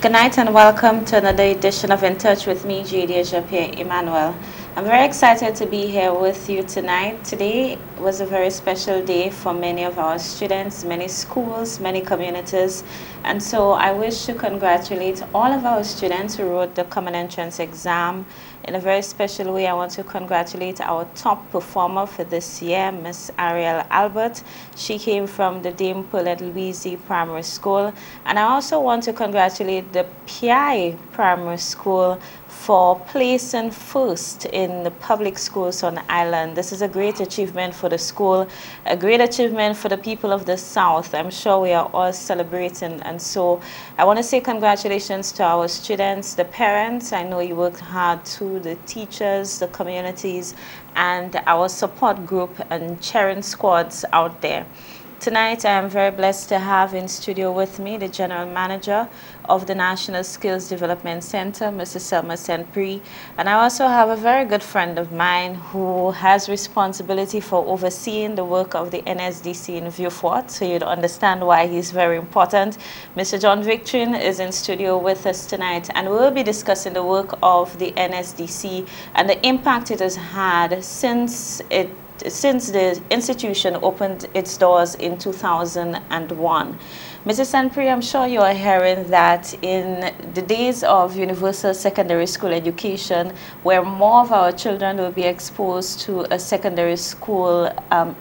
Good night and welcome to another edition of In Touch with me, Julia Japierre Emmanuel. I'm very excited to be here with you tonight. Today was a very special day for many of our students, many schools, many communities. And so I wish to congratulate all of our students who wrote the Common Entrance exam. In a very special way, I want to congratulate our top performer for this year, Miss Ariel Albert. She came from the Dame Paulette Louise Primary School. And I also want to congratulate the PI Primary School for placing first in the public schools on the island. This is a great achievement for the school, a great achievement for the people of the South. I'm sure we are all celebrating. And so I want to say congratulations to our students, the parents. I know you worked hard too, the teachers, the communities, and our support group and cheering squads out there. Tonight, I am very blessed to have in studio with me the General Manager of the National Skills Development Center, Mrs. Selma Senpri. And I also have a very good friend of mine who has responsibility for overseeing the work of the Nsdc in Vieux Fort, so you'd understand why he's very important. Mr. John Victorin is in studio with us tonight, and we'll be discussing the work of the Nsdc and the impact it has had since the institution opened its doors in 2001. Mrs. Sanpri, I'm sure you are hearing that in the days of universal secondary school education, where more of our children will be exposed to a secondary school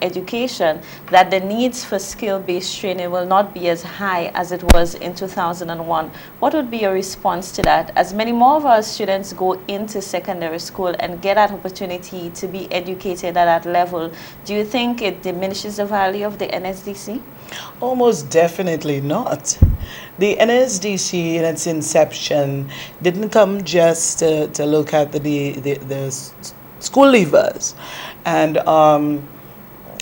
education, that the needs for skill-based training will not be as high as it was in 2001. What would be your response to that? As many more of our students go into secondary school and get that opportunity to be educated at that level, do you think it diminishes the value of the NSDC? Almost definitely not. The NSDC in its inception didn't come just to look at the school leavers. And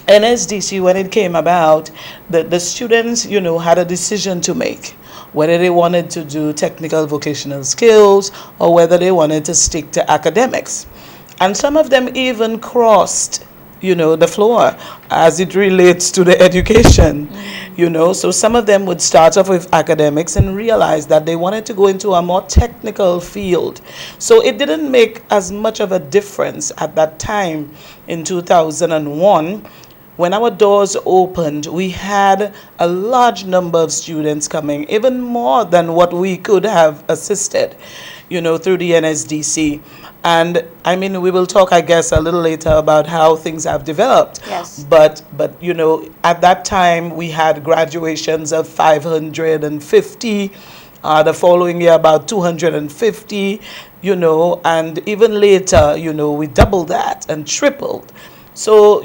NSDC, when it came about, the students, had a decision to make, whether they wanted to do technical vocational skills or whether they wanted to stick to academics. And some of them even crossed the floor as it relates to the education, so some of them would start off with academics and realize that they wanted to go into a more technical field. So it didn't make as much of a difference at that time in 2001. When our doors opened, we had a large number of students coming, even more than what we could have assisted, through the NSDC. And I mean, we will talk, I guess, a little later about how things have developed. Yes. But at that time, we had graduations of 550. The following year, about 250, and even later, we doubled that and tripled. So,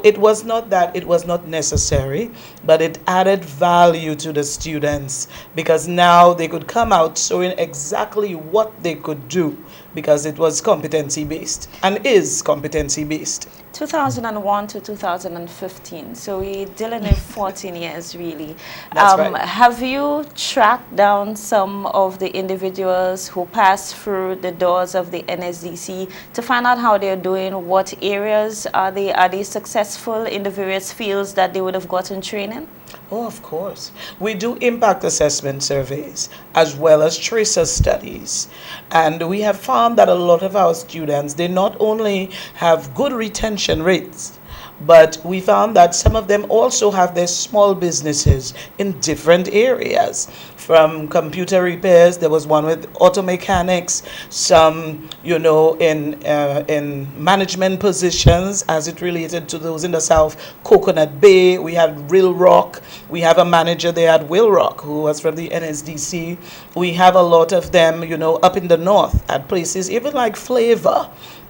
it was not that it was not necessary, but it added value to the students because now they could come out showing exactly what they could do because it was competency-based and is competency-based. 2001 to 2015, so we're dealing with 14 years really. That's right. Have you tracked down some of the individuals who passed through the doors of the NSDC to find out how they're doing? What areas are they successful in the various fields that they would have gotten training? Oh, of course. We do impact assessment surveys as well as tracer studies. And we have found that a lot of our students, they not only have good retention rates, but we found that some of them also have their small businesses in different areas. From computer repairs, there was one with auto mechanics, some, in management positions as it related to those in the South. Coconut Bay, we had Real Rock. We have a manager there at Will Rock who was from the NSDC. We have a lot of them, up in the North at places even like Flavor.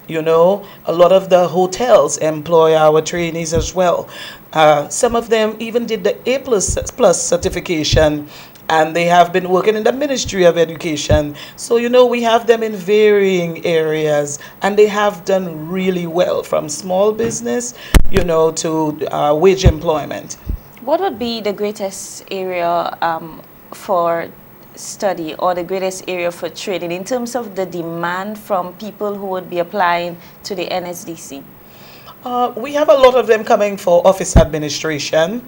A lot of the hotels employ our trainees as well. Some of them even did the A++ certification, and they have been working in the Ministry of Education. So, we have them in varying areas, and they have done really well, from small business, to wage employment. What would be the greatest area for study or the greatest area for training in terms of the demand from people who would be applying to the NSDC? We have a lot of them coming for office administration,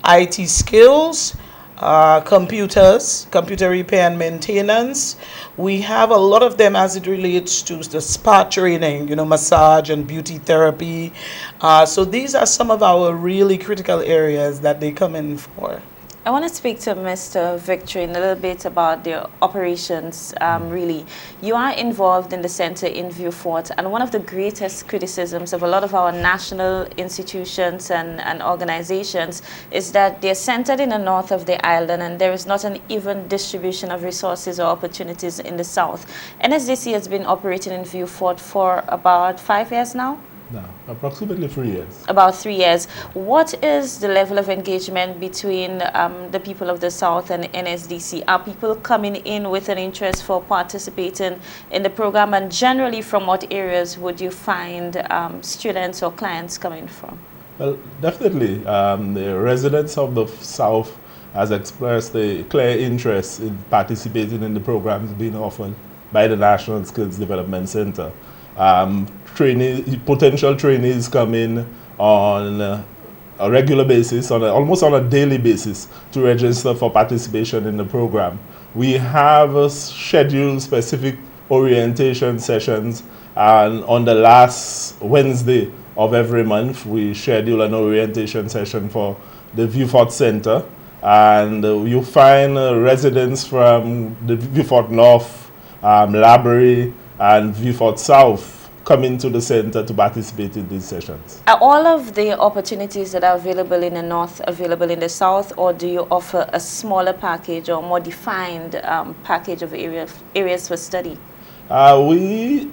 IT skills, computers, computer repair and maintenance. We have a lot of them as it relates to the spa training, massage and beauty therapy. So these are some of our really critical areas that they come in for. I want to speak to Mr. Victory a little bit about the operations, really. You are involved in the center in Vieux Fort, and one of the greatest criticisms of a lot of our national institutions and organizations is that they're centered in the north of the island and there is not an even distribution of resources or opportunities in the south. Nsdc has been operating in Vieux Fort for about 5 years now? No, approximately 3 years. About 3 years. What is the level of engagement between the people of the South and Nsdc? Are people coming in with an interest for participating in the program? And generally, from what areas would you find students or clients coming from? Well, definitely. The residents of the South has expressed a clear interest in participating in the programs being offered by the National Skills Development Center. Potential trainees come in on a regular basis, almost on a daily basis, to register for participation in the program. We have scheduled specific orientation sessions, and on the last Wednesday of every month, we schedule an orientation session for the Vieux Fort Center, and you find residents from the Vieux Fort North, Laborie, and Vieux Fort South come into the center to participate in these sessions. Are all of the opportunities that are available in the north available in the south, or do you offer a smaller package or more defined package of areas for study? We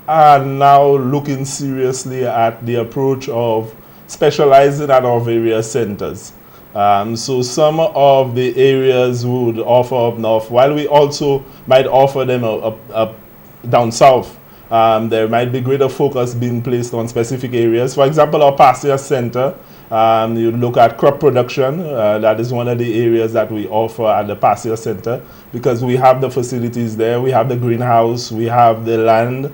are now looking seriously at the approach of specializing at our various centers. So some of the areas would offer up north, while we also might offer them up down south. There might be greater focus being placed on specific areas. For example, our pasture center, you look at crop production. That is one of the areas that we offer at the pasture center because we have the facilities there. We have the greenhouse. We have the land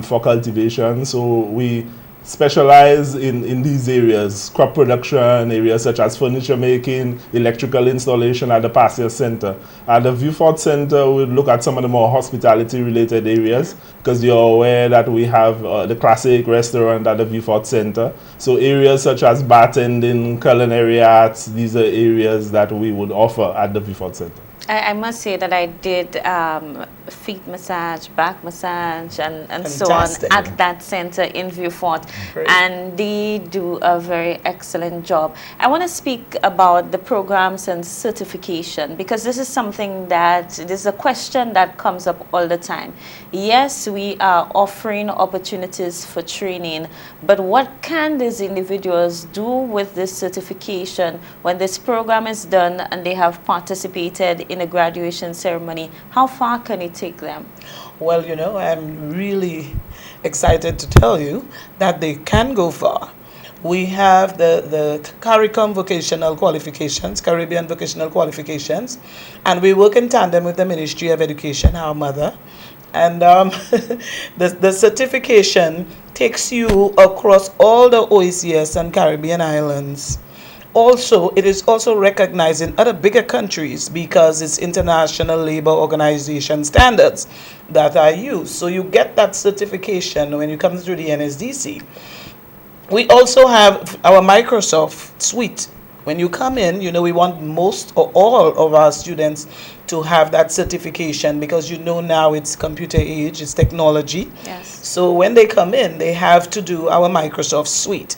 for cultivation. So we specialize in these areas, crop production, areas such as furniture making, electrical installation at the pasture center. At the Vieux Fort Center, we look at some of the more hospitality related areas because you're aware that we have the classic restaurant at the Vieux Fort Center. So areas such as bartending, culinary arts, these are areas that we would offer at the Vieux Fort Center. I must say that I did feet massage, back massage, and so on at that center in Vieux Fort. Great. And they do a very excellent job. I want to speak about the programs and certification because this is something this is a question that comes up all the time. Yes, we are offering opportunities for training, but what can these individuals do with this certification when this program is done and they have participated in a graduation ceremony? How far can it take them? Well, I'm really excited to tell you that they can go far. We have the CARICOM vocational qualifications, Caribbean vocational qualifications, and we work in tandem with the Ministry of Education, our mother. And the certification takes you across all the OECS and Caribbean islands. Also, it is also recognized in other bigger countries because it's International Labor Organization standards that are used. So you get that certification when you come through the Nsdc. We also have our Microsoft suite. When you come in, we want most or all of our students to have that certification because now it's computer age, it's technology. Yes. So when they come in, they have to do our Microsoft suite,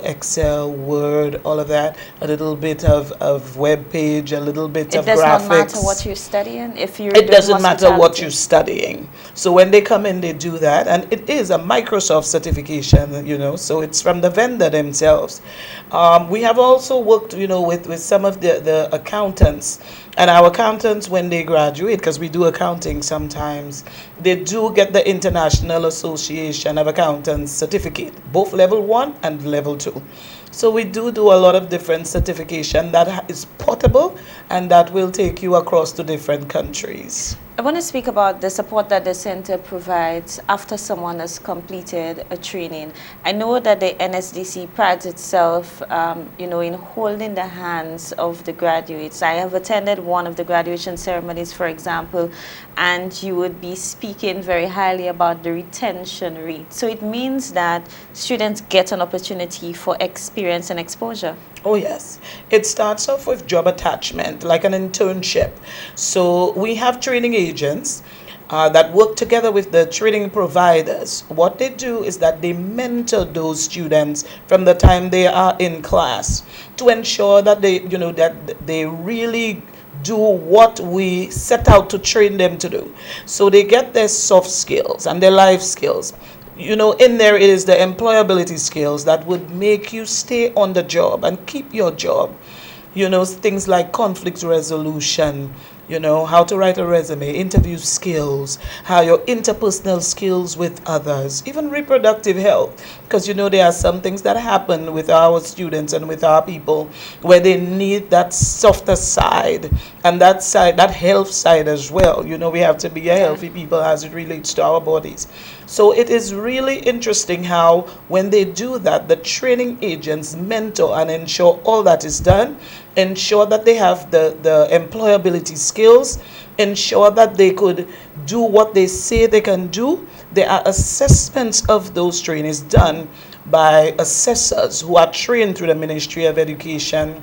Excel, Word, all of that, a little bit of web page, a little bit of graphics. It does not matter what you're studying? It doesn't matter what you're studying. So when they come in, they do that. And it is a Microsoft certification, so it's from the vendor themselves. We have also worked, with some of the accountants. And our accountants, when they graduate, because we do accounting sometimes, they do get the International Association of Accountants certificate, both level 1 and level 2. So we do a lot of different certification that is portable and that will take you across to different countries. I want to speak about the support that the center provides after someone has completed a training. I know that the NSDC prides itself, in holding the hands of the graduates. I have attended one of the graduation ceremonies, for example, and you would be speaking very highly about the retention rate. So it means that students get an opportunity for experience and exposure. Oh, yes. It starts off with job attachment, like an internship. So we have training agents that work together with the training providers. What they do is that they mentor those students from the time they are in class to ensure that they really do what we set out to train them to do. So they get their soft skills and their life skills. In there it is the employability skills that would make you stay on the job and keep your job. Things like conflict resolution, how to write a resume, interview skills, how your interpersonal skills with others, even reproductive health. Because, there are some things that happen with our students and with our people where they need that softer side and that health side as well. We have to be a healthy people as it relates to our bodies. So it is really interesting how when they do that, the training agents mentor and ensure all that is done, ensure that they have the employability skills, ensure that they could do what they say they can do. There are assessments of those trainees done by assessors who are trained through the Ministry of Education,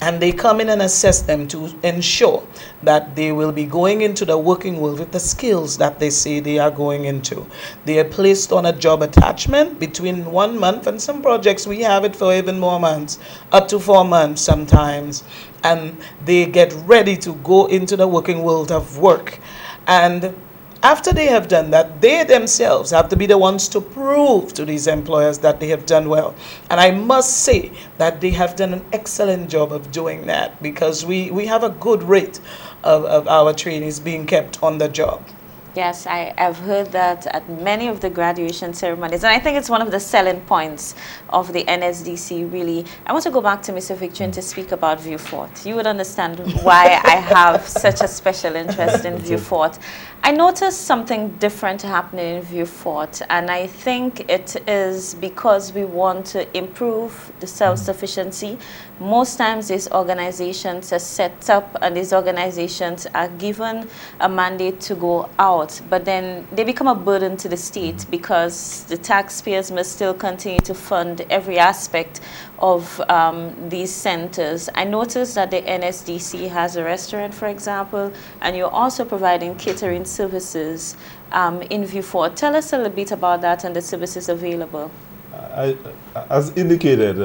and they come in and assess them to ensure that they will be going into the working world with the skills that they say they are going into. They are placed on a job attachment between 1 month, and some projects we have it for even more months, up to 4 months sometimes, and they get ready to go into the working world of work. And after they have done that, they themselves have to be the ones to prove to these employers that they have done well. And I must say that they have done an excellent job of doing that, because we have a good rate of our trainees being kept on the job. Yes, I've heard that at many of the graduation ceremonies, and I think it's one of the selling points of the NSDC, really. I want to go back to Mr. Victorian to speak about View Fort. You would understand why I have such a special interest in View Fort. I noticed something different happening in View Fort, and I think it is because we want to improve the self-sufficiency. Most times these organizations are set up and these organizations are given a mandate to go out, but then they become a burden to the state because the taxpayers must still continue to fund every aspect of these centers. I noticed that the NSDC has a restaurant, for example, and you're also providing catering services in View Fort. Tell us a little bit about that and the services available. As indicated,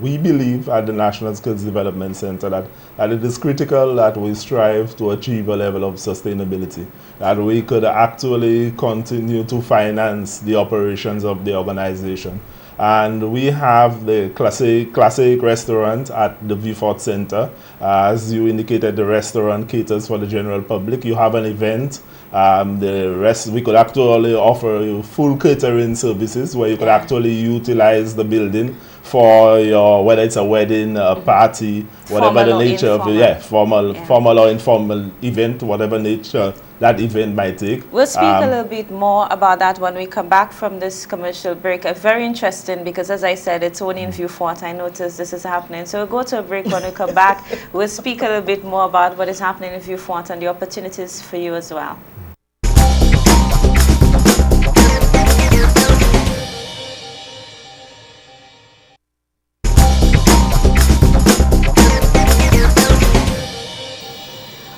we believe at the National Skills Development Center that it is critical that we strive to achieve a level of sustainability, that we could actually continue to finance the operations of the organization. And we have the classic restaurant at the View Fort Center. As you indicated, the restaurant caters for the general public. You have an event. The rest, we could actually offer you full catering services where you could actually utilize the building for your, whether it's a wedding, a party, whatever the nature of it, formal or informal event, whatever nature that event might take. We'll speak a little bit more about that when we come back from this commercial break. Very interesting, because as I said, it's only in View Fort. I noticed this is happening. So we'll go to a break. When we come back, we'll speak a little bit more about what is happening in View Fort and the opportunities for you as well.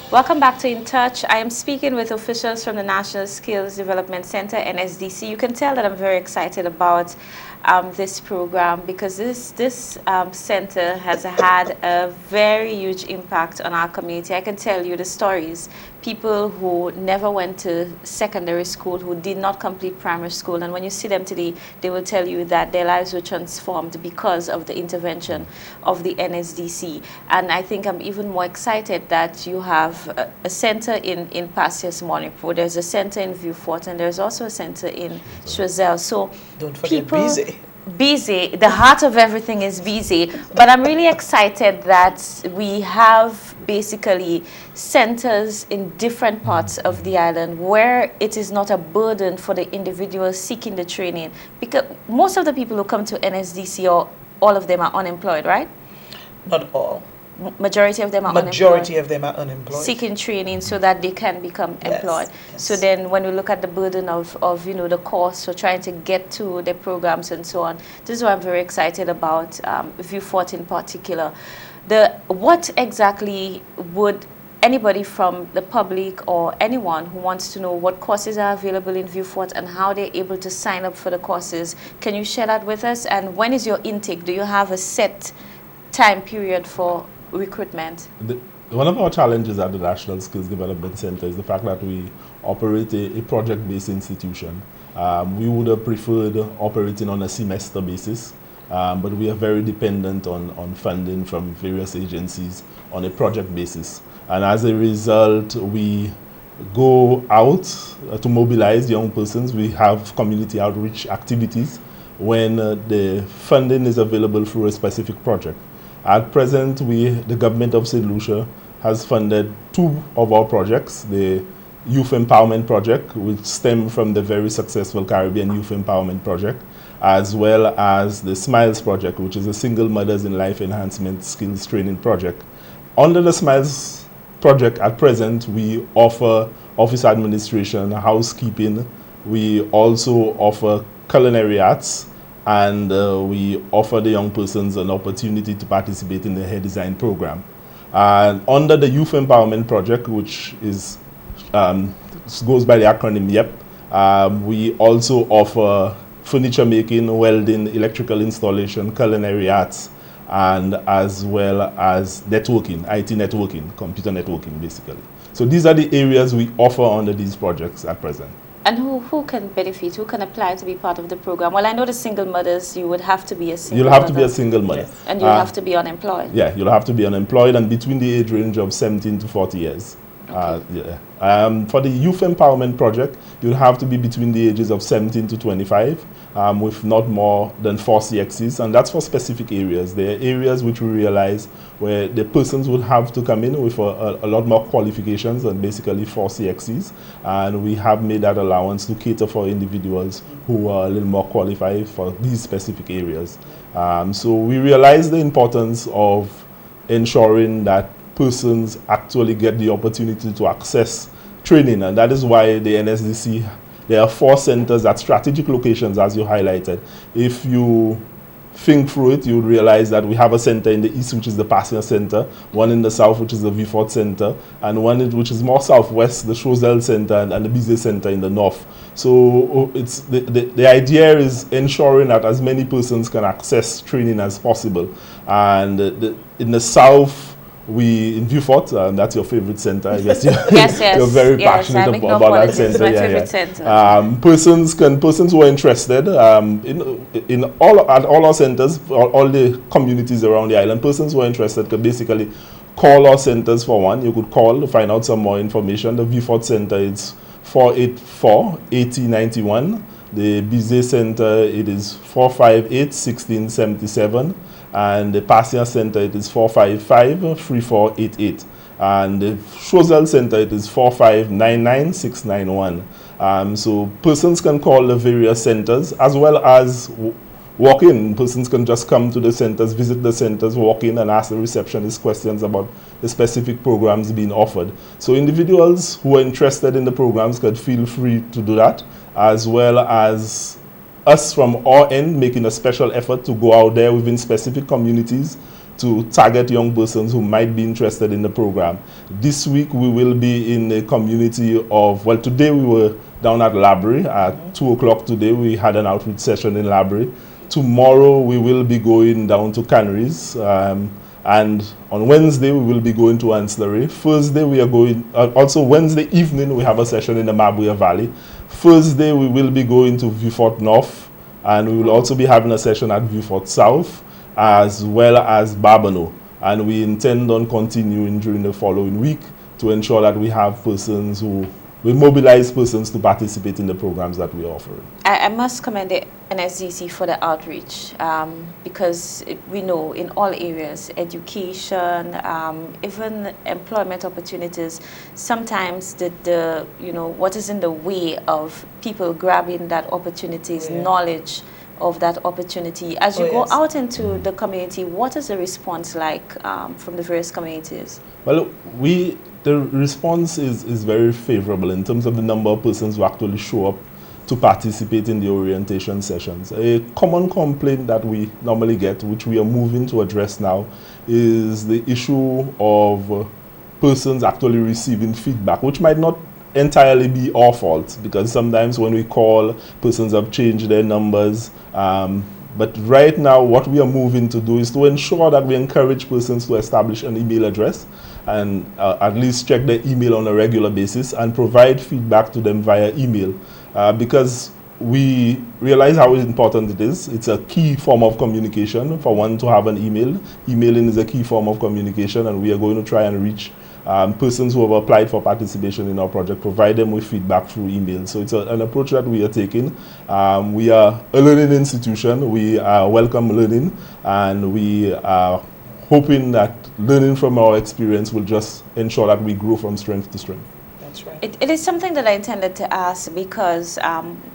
Welcome back to In Touch. I am speaking with officials from the National Skills Development Center, NSDC. You can tell that I'm very excited about this program, because this center has had a very huge impact on our community. I can tell you the stories. People who never went to secondary school, who did not complete primary school, and when you see them today, they will tell you that their lives were transformed because of the intervention of the NSDC. And I think I'm even more excited that you have a center in Passias Monipo. There's a center in View Fort, and there's also a center in Choiseul. So don't forget busy, the heart of everything is busy, but I'm really excited that we have basically centers in different parts of the island where it is not a burden for the individual seeking the training? Because most of the people who come to NSDC, or all of them, are unemployed, right? Not all. Majority of them are Majority unemployed. of them are unemployed. Seeking training so that they can become employed. Yes. So then when we look at the burden of the cost for trying to get to the programs and so on, this is what I'm very excited about, View Fort in particular. What exactly would anybody from the public or anyone who wants to know what courses are available in View Fort and how they're able to sign up for the courses, can you share that with us? And when is your intake? Do you have a set time period for recruitment? One of our challenges at the National Skills Development Center is the fact that we operate a project-based institution. We would have preferred operating on a semester basis, but we are very dependent on funding from various agencies on a project basis. And as a result, we go out to mobilize young persons. We have community outreach activities when the funding is available through a specific project. At present, the government of St. Lucia has funded 2 of our projects, the Youth Empowerment Project, which stemmed from the very successful Caribbean Youth Empowerment Project, as well as the SMILES Project, which is a Single Mothers in Life Enhancement Skills Training Project. Under the SMILES Project, at present, we offer office administration, housekeeping. We also offer culinary arts, and we offer the young persons an opportunity to participate in the hair design program. And under the Youth Empowerment Project, which is goes by the acronym YEP, we also offer furniture making, welding, electrical installation, culinary arts, and as well as networking, IT networking, computer networking, basically. So these are the areas we offer under these projects at present. And who can benefit? Who can apply to be part of the program? Well, I know the single mothers, you would have to be a single mother. You'll have to be a single mother. Yes. And you'll have to be unemployed. Yeah, you'll have to be unemployed and between the age range of 17 to 40 years. Okay. For the Youth Empowerment Project, you'll have to be between the ages of 17 to 25 with not more than 4 CXCs, and that's for specific areas. There are areas which we realize where the persons would have to come in with a lot more qualifications than basically 4 CXCs, and we have made that allowance to cater for individuals who are a little more qualified for these specific areas. So we realize the importance of ensuring that persons actually get the opportunity to access training, and that is why the NSDC, there are 4 centers at strategic locations, as you highlighted. If you think through it, you would realize that we have a center in the east, which is the Passenger Center, one in the south, which is the View Fort Center, and one which is more southwest, the Choiseul Center, and the Bizet Center in the north. So it's the idea is ensuring that as many persons can access training as possible. And in the south, in View Fort, that's your favorite center, I guess. Yes. You're very passionate about that center. It's my favorite center. Persons who are interested in all our centers, all the communities around the island, persons who are interested could basically call our centers for one. You could call to find out some more information. The View Fort Center is 484-8091. The Bizet Center, it is 458-1677. And the Passenger Center, it is 455-3488. And the Choiseul Center, it is 4599-691. So persons can call the various centers as well as walk in. Persons can just come to the centers, visit the centers, walk in and ask the receptionist questions about the specific programs being offered. So individuals who are interested in the programs could feel free to do that, as well as us from our end making a special effort to go out there within specific communities to target young persons who might be interested in the program. This week we will be in a community of, well, today we were down at Labrie at 2 o'clock today. We had an outreach session in Labrie. Tomorrow we will be going down to Canaries, and on Wednesday we will be going to Ancillary. Thursday we are going, also Wednesday evening we have a session in the Mabuya Valley. Thursday we will be going to View Fort North, and we will also be having a session at View Fort South, as well as Babano. And we intend on continuing during the following week to ensure that we have persons we mobilize persons to participate in the programs that we are offering. I must commend the NSDC for the outreach, because we know in all areas, education, even employment opportunities, sometimes the what is in the way of people grabbing that opportunity is knowledge of that opportunity. As you go out into the community, what is the response like from the various communities? Well, the response is very favorable in terms of the number of persons who actually show up to participate in the orientation sessions. A common complaint that we normally get, which we are moving to address now, is the issue of persons actually receiving feedback, which might not entirely be our fault, because sometimes when we call, persons have changed their numbers. But right now, what we are moving to do is to ensure that we encourage persons to establish an email address and at least check their email on a regular basis and provide feedback to them via email, because we realize how important it is. It's a key form of communication for one to have an email. Emailing is a key form of communication, and we are going to try and reach persons who have applied for participation in our project, provide them with feedback through email. So it's an approach that we are taking. We are a learning institution. We welcome learning, and we are hoping that learning from our experience will just ensure that we grow from strength to strength. That's right. It is something that I intended to ask, because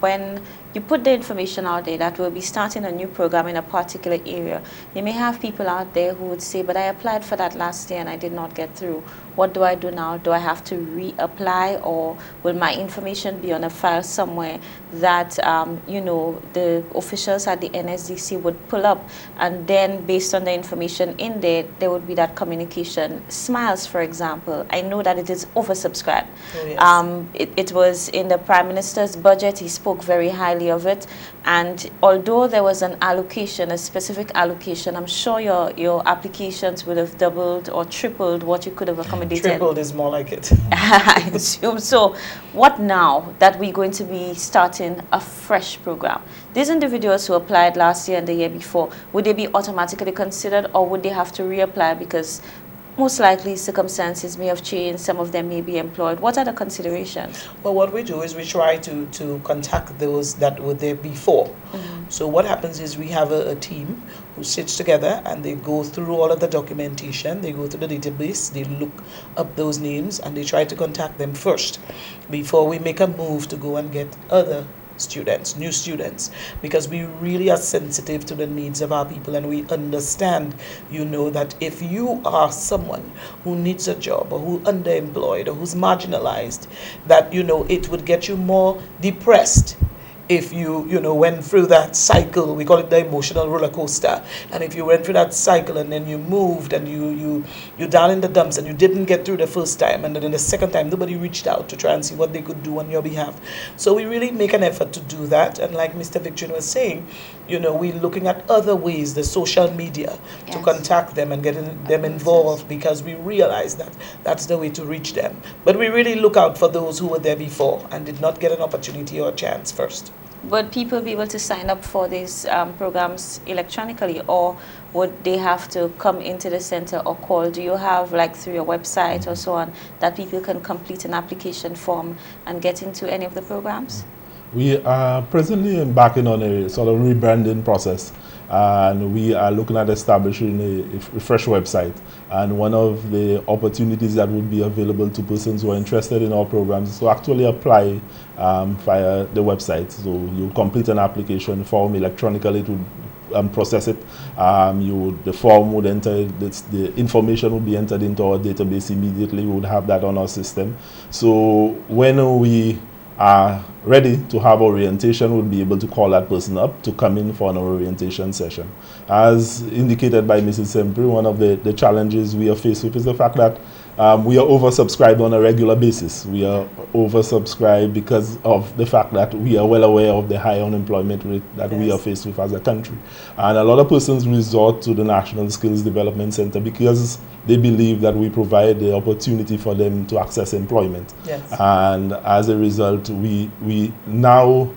when you put the information out there that we'll be starting a new program in a particular area, you may have people out there who would say, but I applied for that last year and I did not get through. What do I do now? Do I have to reapply, or will my information be on a file somewhere that the officials at the NSDC would pull up, and then based on the information in there, there would be that communication. Smiles, for example, I know that it is oversubscribed. Oh, yes. It was in the Prime Minister's budget. He spoke very highly of it, and although there was an allocation, a specific allocation, I'm sure your applications would have doubled or tripled what you could have accommodated. Tripled is more like it. I assume so. What now that we're going to be starting a fresh program? These individuals who applied last year and the year before, would they be automatically considered, or would they have to reapply because most likely circumstances may have changed, some of them may be employed? What are the considerations? Well, what we do is we try to contact those that were there before. Mm-hmm. So what happens is we have a team who sits together and they go through all of the documentation, they go through the database, they look up those names and they try to contact them first before we make a move to go and get other students, new students, because we really are sensitive to the needs of our people, and we understand, that if you are someone who needs a job or who underemployed or who's marginalized, that, it would get you more depressed if you went through that cycle. We call it the emotional roller coaster. And if you went through that cycle and then you moved and you're down in the dumps and you didn't get through the first time, and then the second time nobody reached out to try and see what they could do on your behalf. So we really make an effort to do that. And like Mr. Victor was saying, we're looking at other ways, the social media, to contact them and getting them involved, because we realize that that's the way to reach them. But we really look out for those who were there before and did not get an opportunity or a chance first. Would people be able to sign up for these programs electronically, or would they have to come into the center or call? Do you have, like through your website or so on, that people can complete an application form and get into any of the programs? We are presently embarking on a sort of rebranding process, and we are looking at establishing a fresh website. And one of the opportunities that would be available to persons who are interested in our programs is to actually apply via the website. So you complete an application form electronically, it would process it. The form would enter, the information would be entered into our database immediately. We would have that on our system. So when we are ready to have orientation, we'll be able to call that person up to come in for an orientation session. As indicated by Mrs. Sempri, one of the challenges we are faced with is the fact that we are oversubscribed on a regular basis. We are oversubscribed because of the fact that we are well aware of the high unemployment rate that we are faced with as a country. And a lot of persons resort to the National Skills Development Center because they believe that we provide the opportunity for them to access employment. Yes. And as a result, we now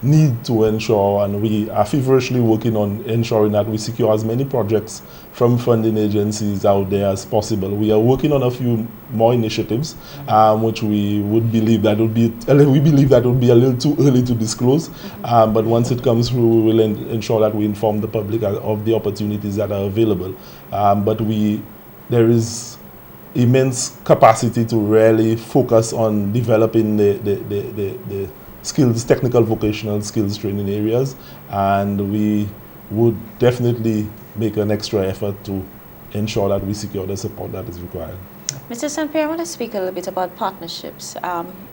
need to ensure, and we are feverishly working on ensuring that we secure as many projects from funding agencies out there as possible. We are working on a few more initiatives, which we believe that would be a little too early to disclose. But once it comes through, we will ensure that we inform the public of the opportunities that are available. But there is immense capacity to really focus on developing the skills, technical vocational skills training areas, and we would definitely make an extra effort to ensure that we secure the support that is required. Mr. St. Pierre, I want to speak a little bit about partnerships.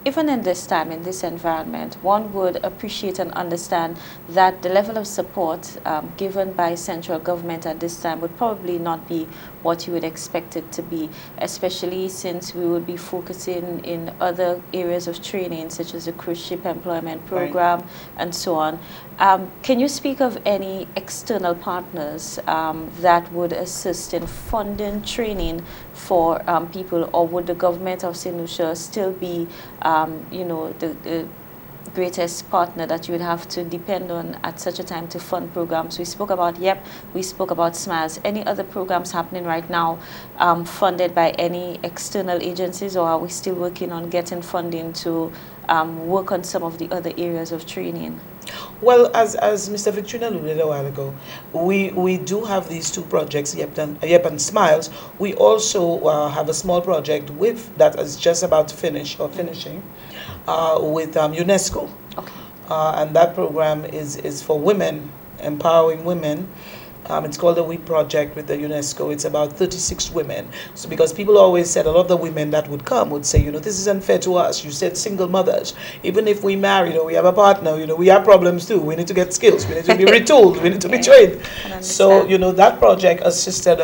Even in this time, in this environment, one would appreciate and understand that the level of support given by central government at this time would probably not be what you would expect it to be, especially since we would be focusing in other areas of training, such as the cruise ship employment program, and so on. Can you speak of any external partners that would assist in funding training for people, or would the government of St. Lucia still be, the greatest partner that you would have to depend on at such a time to fund programs? We spoke about YEP, we spoke about SMILES. Any other programs happening right now funded by any external agencies, or are we still working on getting funding to work on some of the other areas of training? Well, as Mr. Victorine alluded a while ago, we do have these two projects, YEP and SMILES. We also have a small project that is just about to finish or finishing with UNESCO. Okay. And that program is for women, empowering women. It's called the We Project with the UNESCO. It's about 36 women. So because people always said, a lot of the women that would come would say, this is unfair to us. You said single mothers. Even if we married or we have a partner, we have problems too. We need to get skills. We need to be retooled. We need to be trained. So, that project assisted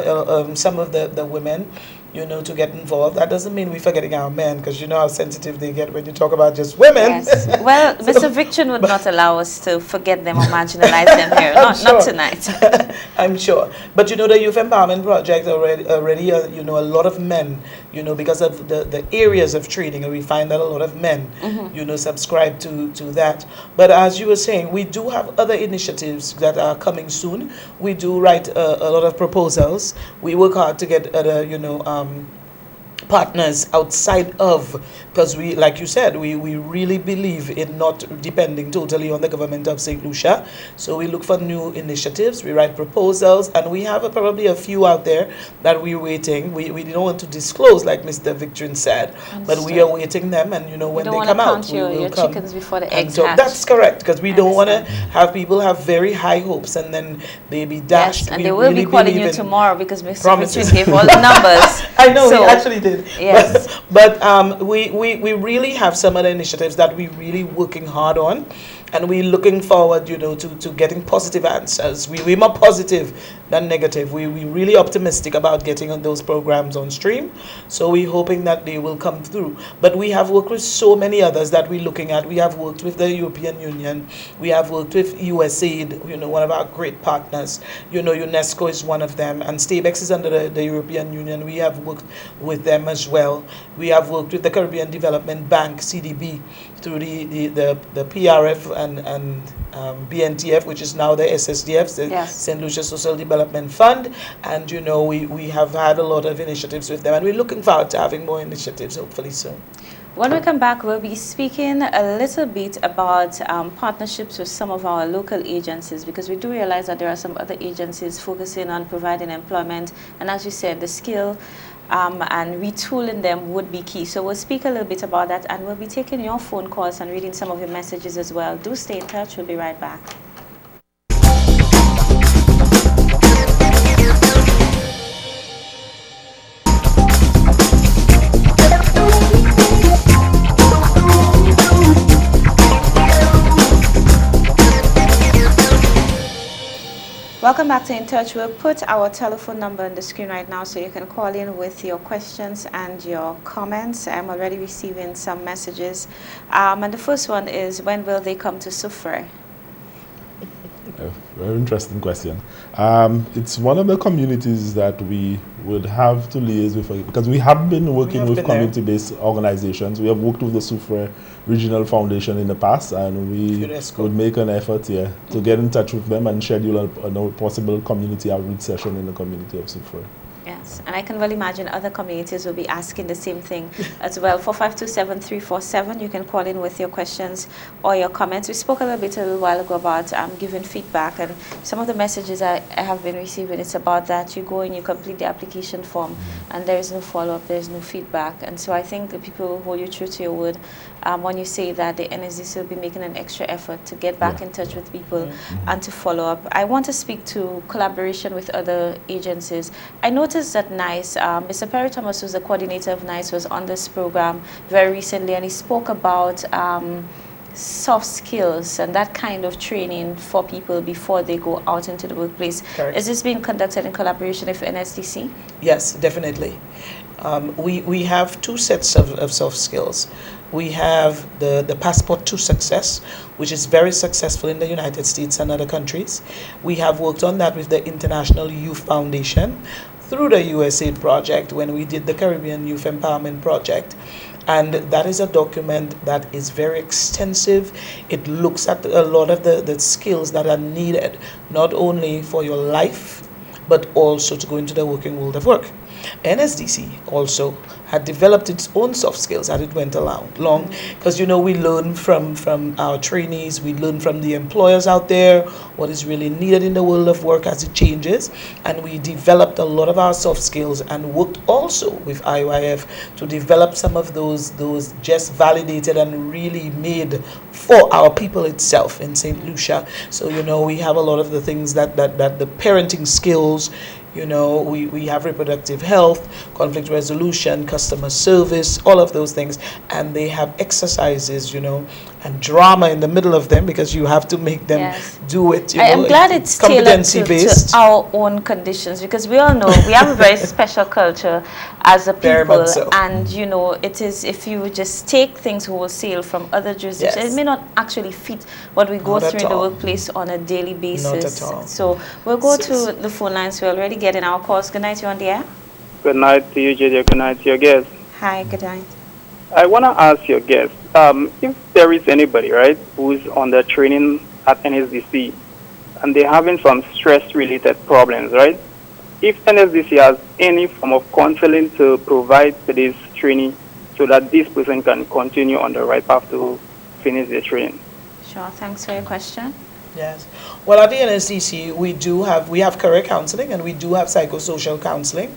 some of the women, to get involved. That doesn't mean we're forgetting our men, because you know how sensitive they get when you talk about just women. Yes. Well, Mr. Victorine would not allow us to forget them or marginalize them here. Not tonight. I'm sure. But the Youth Empowerment Project already a lot of men, because of the areas of training, and we find that a lot of men, subscribe to that. But as you were saying, we do have other initiatives that are coming soon. We do write a lot of proposals. We work hard to get other, partners outside of, because we, like you said, we really believe in not depending totally on the government of St. Lucia. So we look for new initiatives, we write proposals, and we have probably a few out there that we're waiting. We don't want to disclose, like Mr. Victorine said, but we are waiting them, and when they come out, we will your come chickens before the eggs hatch. That's correct, because we don't want to have people have very high hopes and then they be dashed. Yes, and they will be calling you tomorrow because Mr. Victorine gave all the numbers. I know, he actually did. Yes. But we really have some other initiatives that we're really working hard on, and we're looking forward, to getting positive answers. We're more positive than negative. We're really optimistic about getting on those programs on stream. So we're hoping that they will come through. But we have worked with so many others that we're looking at. We have worked with the European Union. We have worked with USAID, one of our great partners. UNESCO is one of them, and STABEX is under the European Union. We have worked with them as well. We have worked with the Caribbean Development Bank, CDB, through the PRF and BNTF, which is now the SSDF, the St. Lucia Social Development Fund. And, we have had a lot of initiatives with them, and we're looking forward to having more initiatives, hopefully soon. When we come back, we'll be speaking a little bit about partnerships with some of our local agencies, because we do realize that there are some other agencies focusing on providing employment. And as you said, the skill and retooling them would be key. So we'll speak a little bit about that, and we'll be taking your phone calls and reading some of your messages as well. Do stay in touch. We'll be right back. Welcome back to In Touch. We'll put our telephone number on the screen right now so you can call in with your questions and your comments. I'm already receiving some messages. And the first one is, when will they come to Soufrière? Very interesting question. It's one of the communities that we would have to liaise with, because we have been working with been community-based organizations. We have worked with the Soufriere Regional Foundation in the past, and we would make an effort to get in touch with them and schedule a possible community outreach session in the community of Soufriere. Yes, and I can well imagine other communities will be asking the same thing as well. 4527347, you can call in with your questions or your comments. We spoke a little while ago about giving feedback, and some of the messages I have been receiving, it's about that you go and you complete the application form and there is no follow-up, there is no feedback. And so I think the people will hold you true to your word when you say that the Nsdc will be making an extra effort to get back in touch with people and to follow up. I want to speak to collaboration with other agencies. I noticed that NICE, Mr. Perry Thomas, who's the coordinator of NICE, was on this program very recently, and he spoke about soft skills and that kind of training for people before they go out into the workplace. Correct. Is this being conducted in collaboration with Nsdc? Yes, definitely. We have two sets of soft skills. We have the Passport to Success, which is very successful in the United States and other countries. We have worked on that with the International Youth Foundation through the USAID project when we did the Caribbean Youth Empowerment Project. And that is a document that is very extensive. It looks at a lot of the skills that are needed, not only for your life, but also to go into the working world of work. Nsdc also had developed its own soft skills as it went along, because we learn from our trainees, we learn from the employers out there what is really needed in the world of work as it changes, and we developed a lot of our soft skills and worked also with IYF to develop some of those just validated and really made for our people itself in St. Lucia. So we have a lot of the things that the parenting skills. We have reproductive health, conflict resolution, customer service, all of those things. And they have exercises, and drama in the middle of them, because you have to make them do it. I'm glad it's tailored to our own conditions, because we all know we have a very special culture as a people. So. And, it is, if you just take things wholesale from other jurisdictions, it may not actually fit what we go through in the workplace on a daily basis. Not at all. So we'll go to the phone lines. We're already getting our calls. Good night, you on the air? Good night to you, JJ. Good night to your guest. Hi, good night. I want to ask your guest, if there is anybody, right, who's on the training at Nsdc and they're having some stress-related problems, right? If Nsdc has any form of counseling to provide to this trainee so that this person can continue on the right path to finish their training. Sure, thanks for your question. Yes. Well, at the Nsdc, we have career counseling and we do have psychosocial counseling.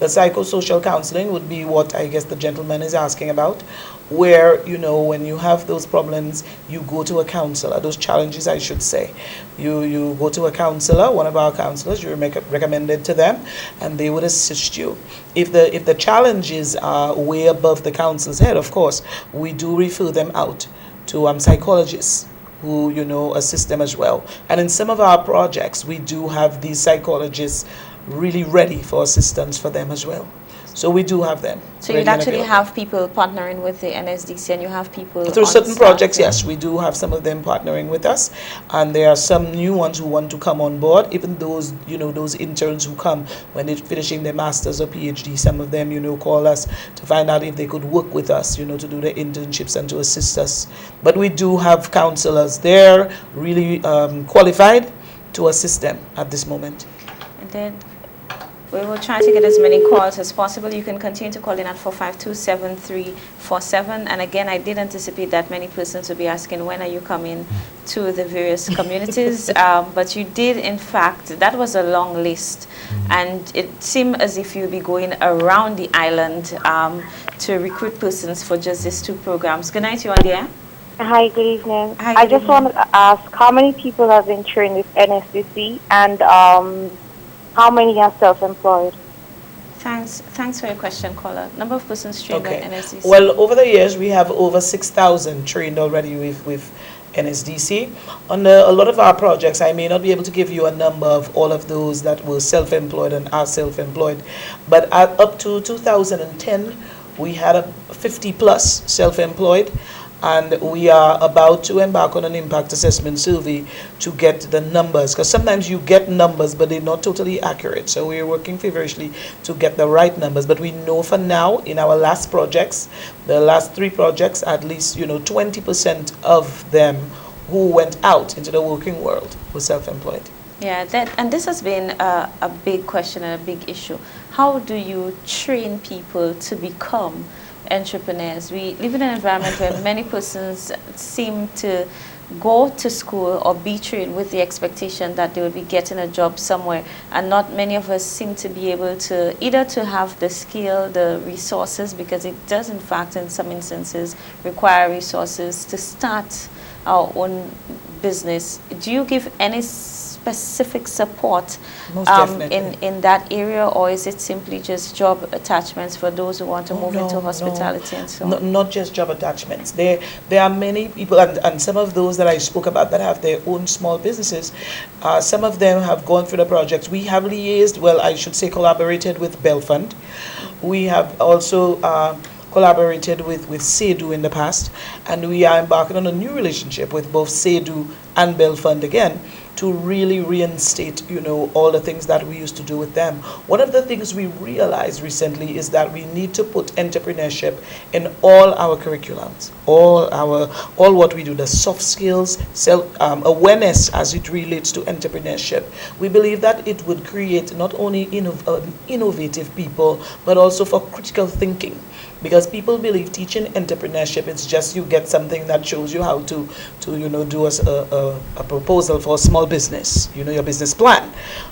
The psychosocial counseling would be what I guess the gentleman is asking about, where, when you have those problems, you go to a counselor, those challenges, I should say. You go to a counselor, one of our counselors, you recommended to them, and they would assist you. If the challenges are way above the counselor's head, of course, we do refer them out to psychologists who, assist them as well. And in some of our projects, we do have these psychologists really ready for assistance for them as well. So we do have them. So you'd actually have people partnering with the Nsdc, and you have people through certain projects. Yes, we do have some of them partnering with us, and there are some new ones who want to come on board. Even those, those interns who come when they're finishing their masters or PhD, some of them, call us to find out if they could work with us, to do the internships and to assist us. But we do have counselors there, really qualified to assist them at this moment. And then we will try to get as many calls as possible. You can continue to call in at 452-7347. And again, I did anticipate that many persons will be asking, when are you coming to the various communities? But you did, in fact, that was a long list. And it seemed as if you'll be going around the island to recruit persons for just these two programs. Good night, you on the air? Hi, good evening. Hi, I just wanted to ask, how many people have been trained with Nsdc, and how many are self-employed? Thanks for your question, caller. Number of persons trained by Nsdc? Well, over the years, we have over 6,000 trained already with Nsdc. On a lot of our projects, I may not be able to give you a number of all of those that were self-employed and are self-employed, but up to 2010, we had 50 plus self-employed. and we are about to embark on an impact assessment survey to get the numbers, because sometimes you get numbers but they're not totally accurate. So we're working feverishly to get the right numbers. But we know for now, in our last projects, the last 3 projects, at least 20% of them who went out into the working world were self-employed. Yeah, and this has been a big question and a big issue. How do you train people to become entrepreneurs? We live in an environment where many persons seem to go to school or be trained with the expectation that they will be getting a job somewhere, and not many of us seem to be able to either to have the skill, the resources, because it does in fact in some instances require resources to start our own business. Do you give any specific support in that area, or is it simply just job attachments for those who want to move into hospitality and so on? Not just job attachments. There are many people, and some of those that I spoke about that have their own small businesses. Some of them have gone through the project. We have liaised, well, I should say collaborated with Bell Fund. We have also collaborated with SEDU in the past, and we are embarking on a new relationship with both SEDU and Bell Fund again, to really reinstate, all the things that we used to do with them. One of the things we realized recently is that we need to put entrepreneurship in all our curriculums, all what we do, the soft skills, awareness as it relates to entrepreneurship. We believe that it would create not only innovative people, but also for critical thinking. Because people believe teaching entrepreneurship, it's just you get something that shows you how to do a proposal for a small business, your business plan.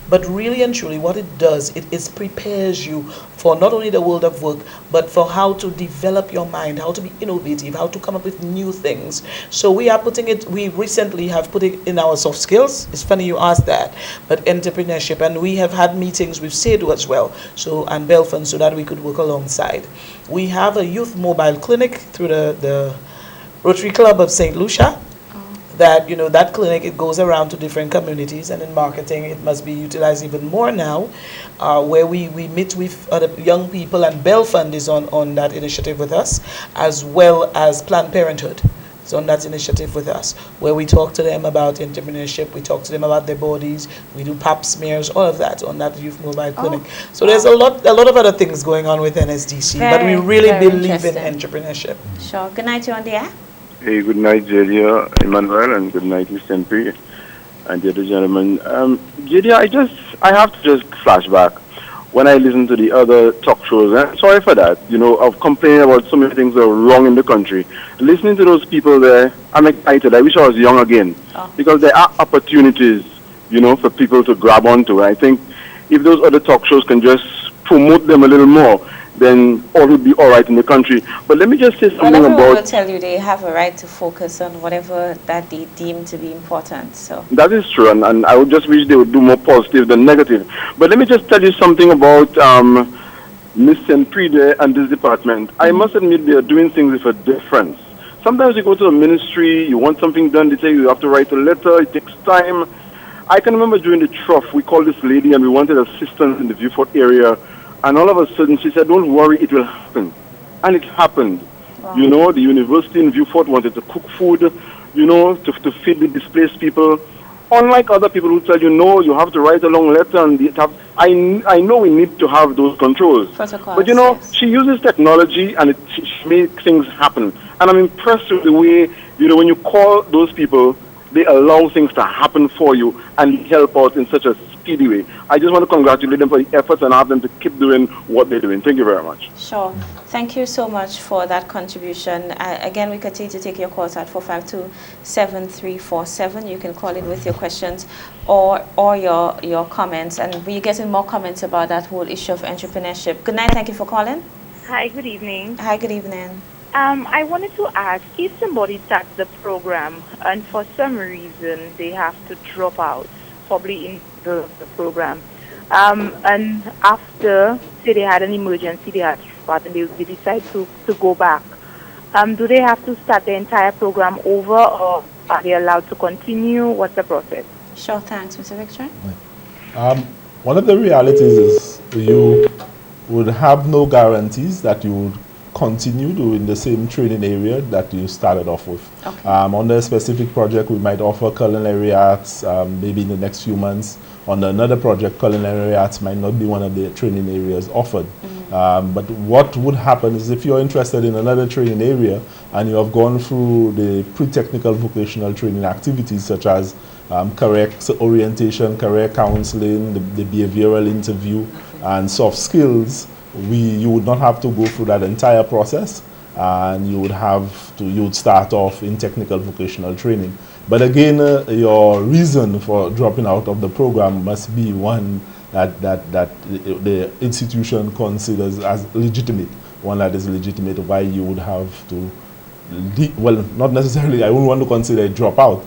But really and truly what it does, it prepares you for not only the world of work, but for how to develop your mind, how to be innovative, how to come up with new things. So we recently have put it in our soft skills. It's funny you asked that, but entrepreneurship, and we have had meetings with SEDU as well, and Belfund, so that we could work alongside. We have a youth mobile clinic through the Rotary Club of St. Lucia. That clinic, it goes around to different communities, and in marketing it must be utilized even more now, where we meet with other young people, and Bell Fund is on that initiative with us, as well as Planned Parenthood is on that initiative with us, where we talk to them about entrepreneurship, we talk to them about their bodies, we do pap smears, all of that on that youth mobile clinic. So there's a lot of other things going on with Nsdc, but we really believe in entrepreneurship. Sure. Good night, you on the air. Hey, good night, Julia, Emmanuel, and good night, Miss Tempe, and the other gentlemen. Julia, I have to just flashback when I listen to the other talk shows. And sorry for that, of complaining about so many things that are wrong in the country. Listening to those people there, I'm excited. I wish I was young again, because there are opportunities, for people to grab onto. I think if those other talk shows can just promote them a little more, then all will be all right in the country. But let me just say something about... Everyone will tell you they have a right to focus on whatever that they deem to be important. So that is true, and I would just wish they would do more positive than negative. But let me just tell you something about Ms. Sempride and this department. I must admit they are doing things with a difference. Sometimes you go to a ministry, you want something done, they tell you have to write a letter, it takes time. I can remember during the trough, we called this lady and we wanted assistance in the Viewfort area. And all of a sudden, she said, don't worry, it will happen. And it happened. Wow. The university in Viewfort wanted to cook food, to feed the displaced people. Unlike other people who tell you, no, you have to write a long letter. And I know we need to have those controls. Protocols, but, yes. She uses technology and she makes things happen. And I'm impressed with the way, when you call those people, they allow things to happen for you and help out in such a speedy way. I just want to congratulate them for the efforts and have them to keep doing what they're doing. Thank you very much. Sure. Thank you so much for that contribution. Again, we continue to take your calls at 452-7347. You can call in with your questions or your comments. And we're getting more comments about that whole issue of entrepreneurship. Good night. Thank you for calling. Hi, good evening. Hi, good evening. I wanted to ask, if somebody starts the program and for some reason they have to drop out, probably in the program, and after, say they had an emergency, they had to start and they decide to go back, do they have to start the entire program over, or are they allowed to continue? What's the process? Sure, thanks, Mr. Victor. One of the realities is you would have no guarantees that you would continue doing the same training area that you started off with. Okay. On a specific project, we might offer culinary arts maybe in the next few months. On another project, culinary arts might not be one of the training areas offered. But what would happen is if you're interested in another training area and you have gone through the pre-technical vocational training activities such as career orientation, career counseling, the behavioral interview, and soft skills, you would not have to go through that entire process, and you would start off in technical vocational training. But again, your reason for dropping out of the program must be one that the institution considers as legitimate, one that is legitimate, why you would have to, well, not necessarily, I wouldn't want to consider a dropout.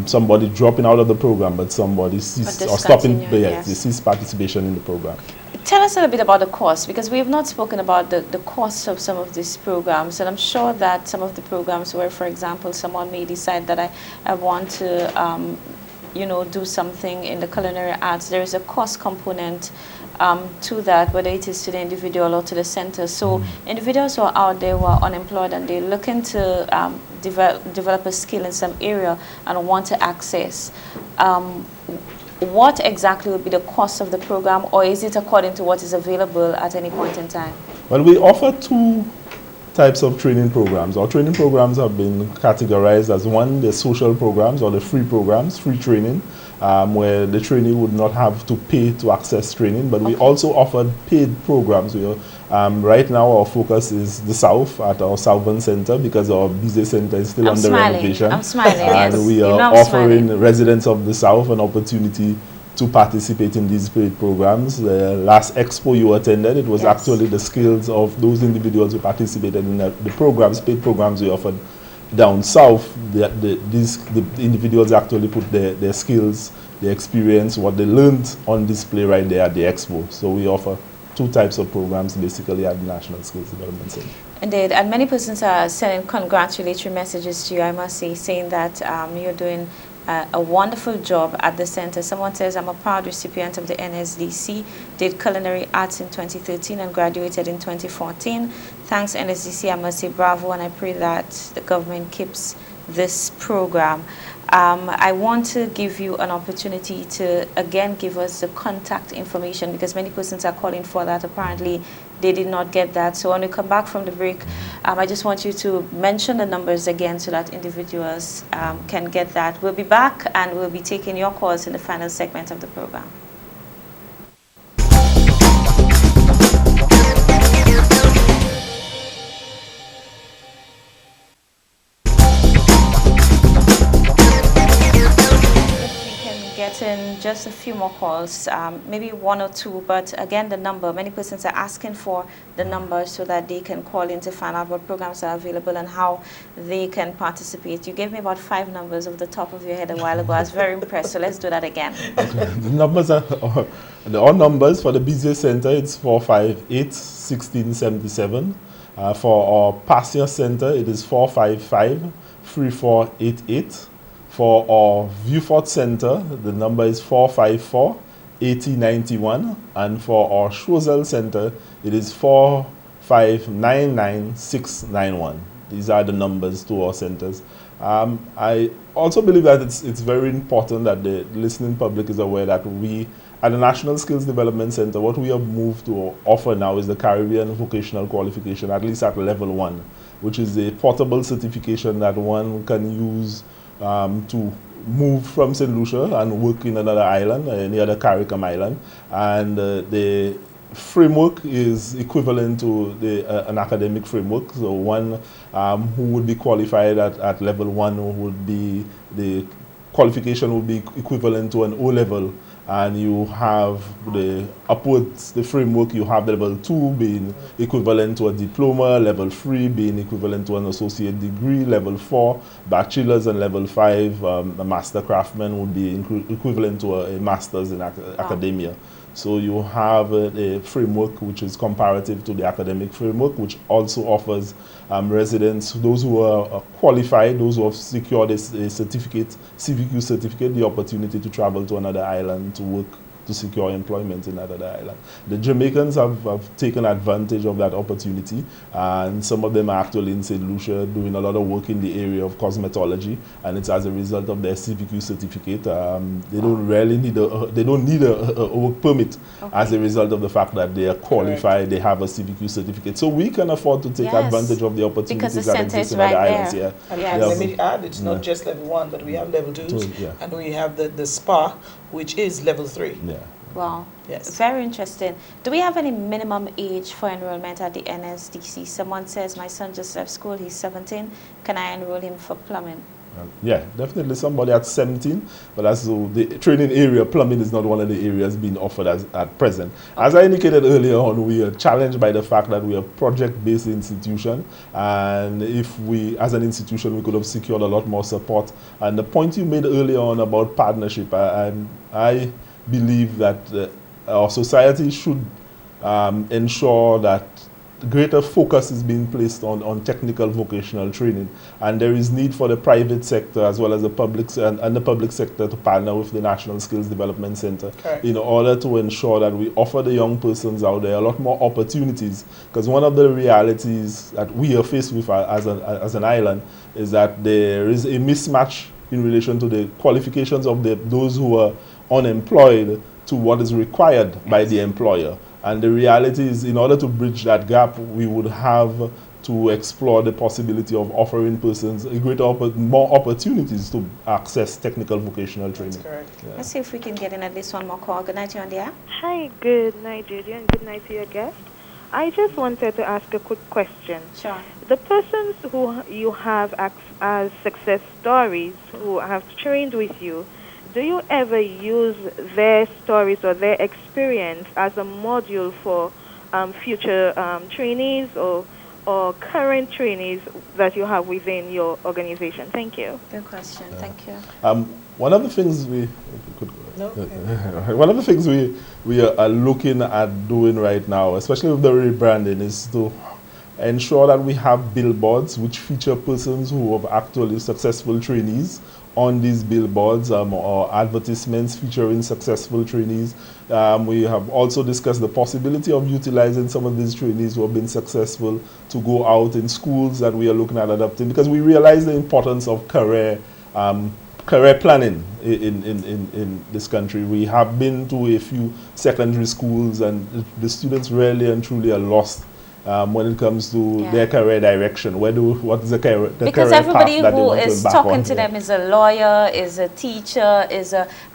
Somebody dropping out of the program, but somebody cease or stopping, yes. They cease participation in the program. Tell us a little bit about the cost, because we have not spoken about the cost of some of these programs, and I'm sure that some of the programs where, for example, someone may decide that I want to do something in the culinary arts, there is a cost component to that, whether it is to the individual or to the center. So individuals who are out there who are unemployed and they're looking to develop a skill in some area and want to access, what exactly would be the cost of the program, or is it according to what is available at any point in time? Well, we offer two types of training programs. Our training programs have been categorized as one, the social programs or the free programs, free training, where the trainee would not have to pay to access training, but we also offer paid programs. Right now our focus is the South at our Southern Center because our busy center is still under renovation. I'm smiling, and yes. we are offering residents of the South an opportunity to participate in these paid programs. The last expo you attended, it was actually the skills of those individuals who participated in the programs, paid programs we offered down south. The individuals actually put their skills, their experience, what they learned on display right there at the expo. So we offer two types of programs basically at the National Skills Development Center. Indeed, and many persons are sending congratulatory messages to you, I must say, saying that you're doing a wonderful job at the center. Someone says, I'm a proud recipient of the Nsdc, did culinary arts in 2013 and graduated in 2014. Thanks Nsdc, I must say bravo, and I pray that the government keeps this program. I want to give you an opportunity to again give us the contact information, because many persons are calling for that. Apparently they did not get that. So when we come back from the break, I just want you to mention the numbers again so that individuals can get that. We'll be back and we'll be taking your calls in the final segment of the program. In just a few more calls, maybe one or two, but again the number, many persons are asking for the number so that they can call in to find out what programs are available and how they can participate. You gave me about 5 numbers off the top of your head a while ago. I was very impressed, so let's do that again. The numbers are all numbers. For the business center it's 458-1677. For our Passenger Center it is 455-3488. For our Viewfort Center, the number is 454-8091, and for our Choiseul Center, it is 4599691. These are the numbers to our centers. I also believe that it's very important that the listening public is aware that we, at the National Skills Development Center, what we have moved to offer now is the Caribbean Vocational Qualification, at least at level 1, which is a portable certification that one can use to move from St. Lucia and work in another island, any other CARICOM island. And the framework is equivalent to an academic framework. So one who would be qualified at level 1 would be, the qualification would be equivalent to an O-level. And you have the framework, you have level 2 being equivalent to a diploma, level 3 being equivalent to an associate degree, level 4, bachelor's, and level 5, a master craftsman would be equivalent to a master's in academia. So you have a framework which is comparative to the academic framework, which also offers residents, those who are qualified, those who have secured a certificate, CVQ certificate, the opportunity to travel to another island to work to secure employment in that other island. The Jamaicans have taken advantage of that opportunity, and some of them are actually in St. Lucia doing a lot of work in the area of cosmetology, and it's as a result of their CVQ certificate. They don't really need a work permit as a result of the fact that they are qualified, they have a CVQ certificate. So we can afford to take advantage of the opportunities that exist in other islands. Yeah. And let me add, it's not just level 1, but we have level 2s, and we have the SPA, which is level 3. Yeah. Wow. Yes. Very interesting. Do we have any minimum age for enrollment at the Nsdc? Someone says, my son just left school, he's 17. Can I enroll him for plumbing? Yeah, definitely somebody at 17, but as the training area, plumbing is not one of the areas being offered at present. Okay. As I indicated earlier on, we are challenged by the fact that we are a project-based institution, and if we, as an institution, we could have secured a lot more support. And the point you made earlier on about partnership, I believe that our society should ensure that greater focus is being placed on technical vocational training, and there is need for the private sector as well as the public and the public sector to partner with the National Skills Development Center in order to ensure that we offer the young persons out there a lot more opportunities. Because one of the realities that we are faced with as an island is that there is a mismatch in relation to the qualifications of those who are unemployed to what is required by the employer. And the reality is, in order to bridge that gap, we would have to explore the possibility of offering persons more opportunities to access technical vocational training. That's correct. Yeah. Let's see if we can get in at least one more call. Good night, you on the air. Hi, good night, Judy, and good night to your guest. I just wanted to ask a quick question. Sure. The persons who you have as success stories who have trained with you, do you ever use their stories or their experience as a module for future trainees or current trainees that you have within your organization? Thank you. Good question. Thank you. One of the things we are looking at doing right now, especially with the rebranding, is to ensure that we have billboards which feature persons who have actually successful trainees on these billboards, or advertisements featuring successful trainees. We have also discussed the possibility of utilizing some of these trainees who have been successful to go out in schools that we are looking at adapting, because we realize the importance of career planning in this country. We have been to a few secondary schools, and the students really and truly are lost when it comes to their career direction. What is the career because career everybody path who is talking to them is a lawyer, is a teacher,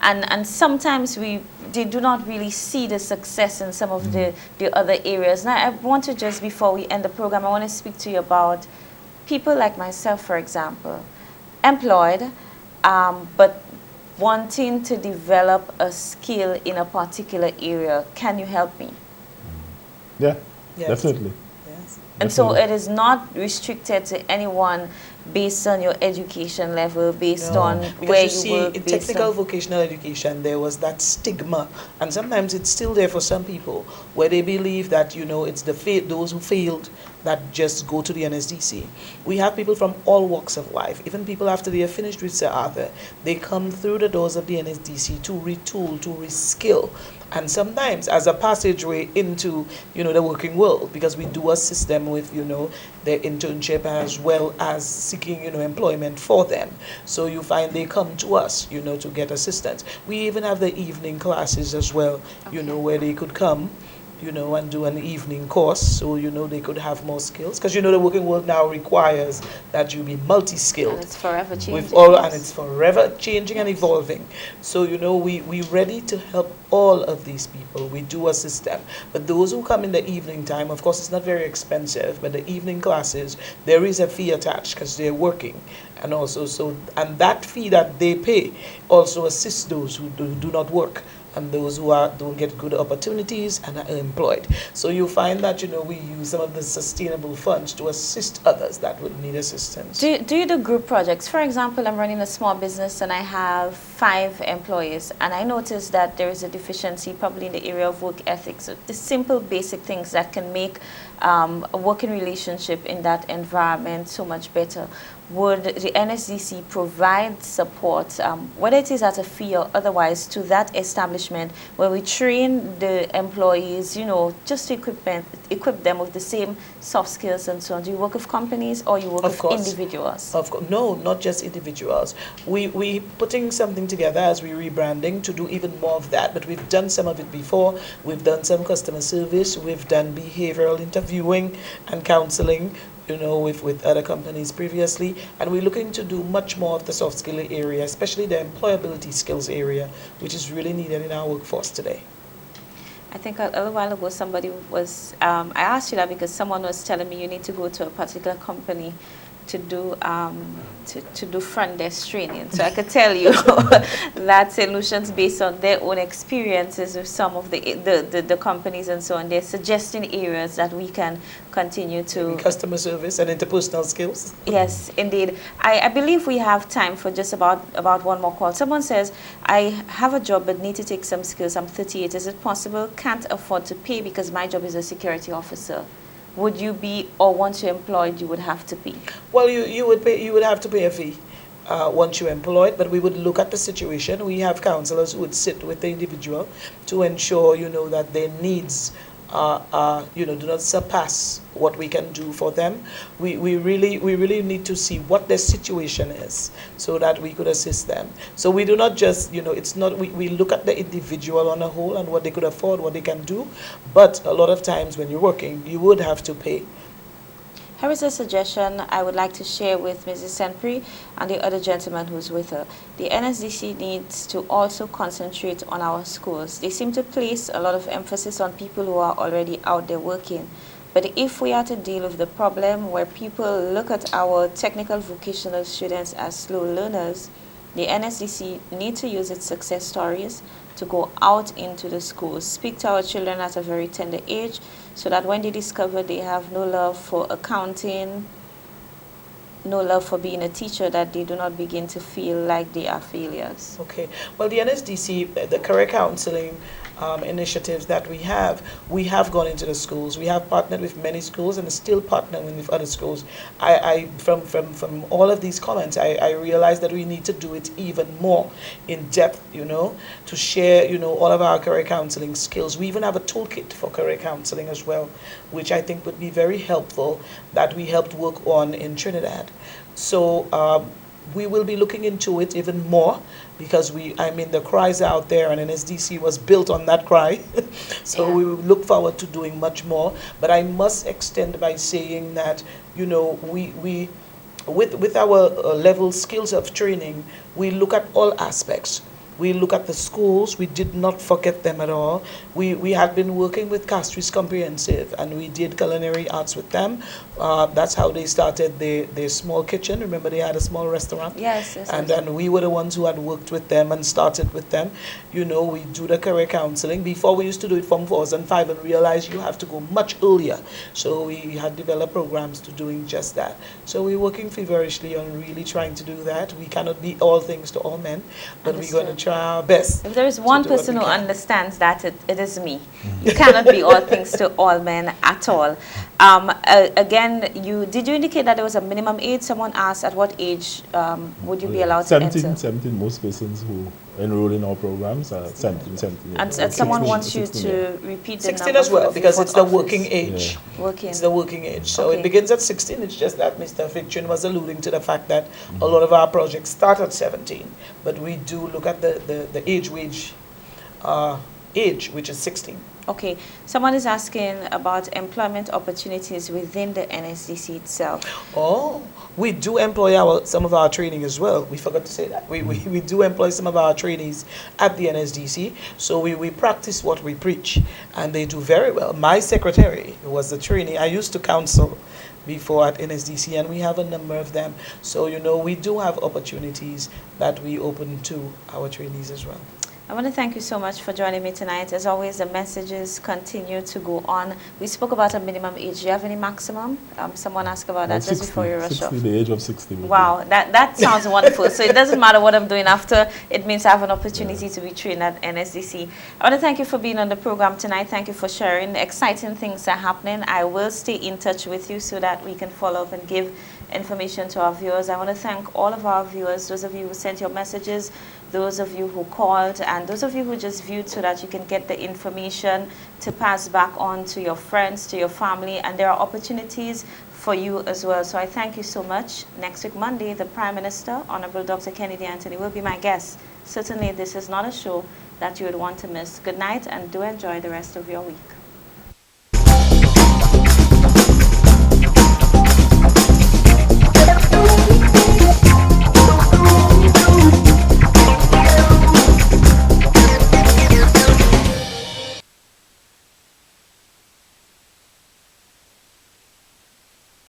and sometimes they do not really see the success in some of the other areas. Now, I want to just, before we end the program, I want to speak to you about people like myself, for example, employed, but wanting to develop a skill in a particular area. Can you help me? Yeah, definitely. Yes. And so it is not restricted to anyone based on your education level, based on where you work. In technical vocational education, there was that stigma, and sometimes it's still there for some people, where they believe that, it's those who failed that just go to the Nsdc. We have people from all walks of life, even people after they are finished with Sir Arthur, they come through the doors of the Nsdc to retool, to reskill, and sometimes as a passageway into, the working world, because we do assist them with, their internship as well as seeking, employment for them. So you find they come to us, to get assistance. We even have the evening classes as well, where they could come, and do an evening course, so they could have more skills, because the working world now requires that you be multi-skilled. And it's forever changing. And it's forever changing and evolving. So we're ready to help all of these people. We do assist them. But those who come in the evening time, of course, it's not very expensive, but the evening classes, there is a fee attached because they're working. And also, and that fee that they pay also assists those who do not work, and those who don't get good opportunities and are employed. So you find that, we use some of the sustainable funds to assist others that would need assistance. Do you do group projects? For example, I'm running a small business and I have 5 employees, and I notice that there is a deficiency probably in the area of work ethics. So the simple basic things that can make a working relationship in that environment so much better. would the NSDC provide support, whether it is at a fee or otherwise, to that establishment where we train the employees, you know, just to equip them with the same soft skills and so on? Do you work with companies or you work with individuals? Of course. No, not just individuals. We putting something together as we rebranding to do even more of that, but we've done some of it before. We've done some customer service, we've done behavioral interviewing and counseling, you know, with other companies previously, and we're looking to do much more of the soft skill area, especially the employability skills area, which is really needed in our workforce today. I think a little while ago somebody was, I asked you that because someone was telling me you need to go to a particular company to do to do front desk training. So I could tell you that solutions based on their own experiences with some of the companies and so on, they're suggesting areas that we can continue to... Customer service and interpersonal skills. Yes, indeed. I believe we have time for just about one more call. Someone says, I have a job but need to take some skills. I'm 38. Is it possible? Can't afford to pay because my job is a security officer. Would you be, or once you're employed, you would have to pay? Well, you would have to pay a fee once you're employed, but we would look at the situation. We have counselors who would sit with the individual to ensure, you know, that their needs you know, do not surpass what we can do for them. We really need to see what their situation is so that we could assist them. So we do not just, you know, it's not, we look at the individual on a whole and what they could afford, what they can do, but a lot of times when you're working, you would have to pay. Here is a suggestion I would like to share with Mrs. Senpri and the other gentleman who's with her. The NSDC needs to also concentrate on our schools. They seem to place a lot of emphasis on people who are already out there working. But if we are to deal with the problem where people look at our technical vocational students as slow learners, the NSDC need to use its success stories to go out into the schools, speak to our children at a very tender age, so that when they discover they have no love for accounting, no love for being a teacher, that they do not begin to feel like they are failures. Okay. Well, the NSDC, the career counseling initiatives that we have gone into the schools. We have partnered with many schools and still partnering with other schools. From all of these comments, I realized that we need to do it even more in depth, you know, to share, you know, all of our career counseling skills. We even have a toolkit for career counseling as well, which I think would be very helpful, that we helped work on in Trinidad. So we will be looking into it even more, because the cries out there, and NSDC was built on that cry. So yeah, we will look forward to doing much more. But I must extend by saying that, you know, we with our level skills of training, we look at all aspects. We look at the schools. We did not forget them at all. We had been working with Castries Comprehensive, and we did culinary arts with them. That's how they started their small kitchen. Remember, they had a small restaurant? Yes. And then we were the ones who had worked with them and started with them. You know, we do the career counseling. Before, we used to do it from 2005 and realized you have to go much earlier. So we had developed programs to doing just that. So we're working feverishly on really trying to do that. We cannot be all things to all men, but we're going to try our best. If there is one person who understands that, it is me. You cannot be all things to all men at all. Again, did you indicate that there was a minimum age? Someone asked at what age would you be allowed to enter? 17. Most persons who enroll in our programs are 17. And someone wants you to repeat the 16 as well, because it's the working age. Yeah. It's the working age. So it begins at 16. It's just that Mr. Victrin was alluding to the fact that a lot of our projects start at 17, but we do look at the age, which is 16. Okay, someone is asking about employment opportunities within the NSDC itself. Oh, we do employ some of our training as well. We forgot to say that. We do employ some of our trainees at the NSDC. So we practice what we preach, and they do very well. My secretary was a trainee. I used to counsel before at NSDC, and we have a number of them. So, you know, we do have opportunities that we open to our trainees as well. I want to thank you so much for joining me tonight. As always, the messages continue to go on. We spoke about a minimum age. Do you have any maximum? Someone asked about that 60, just before you rush off. The age of 60. Wow, that sounds wonderful. So it doesn't matter what I'm doing after. It means I have an opportunity to be trained at NSDC. I want to thank you for being on the program tonight. Thank you for sharing. Exciting things are happening. I will stay in touch with you so that we can follow up and give information to our viewers. I want to thank all of our viewers, those of you who sent your messages, those of you who called, and those of you who just viewed so that you can get the information to pass back on to your friends, to your family, and there are opportunities for you as well. So I thank you so much. Next week, Monday, the Prime Minister, Honorable Dr. Kennedy Anthony, will be my guest. Certainly, this is not a show that you would want to miss. Good night, and do enjoy the rest of your week.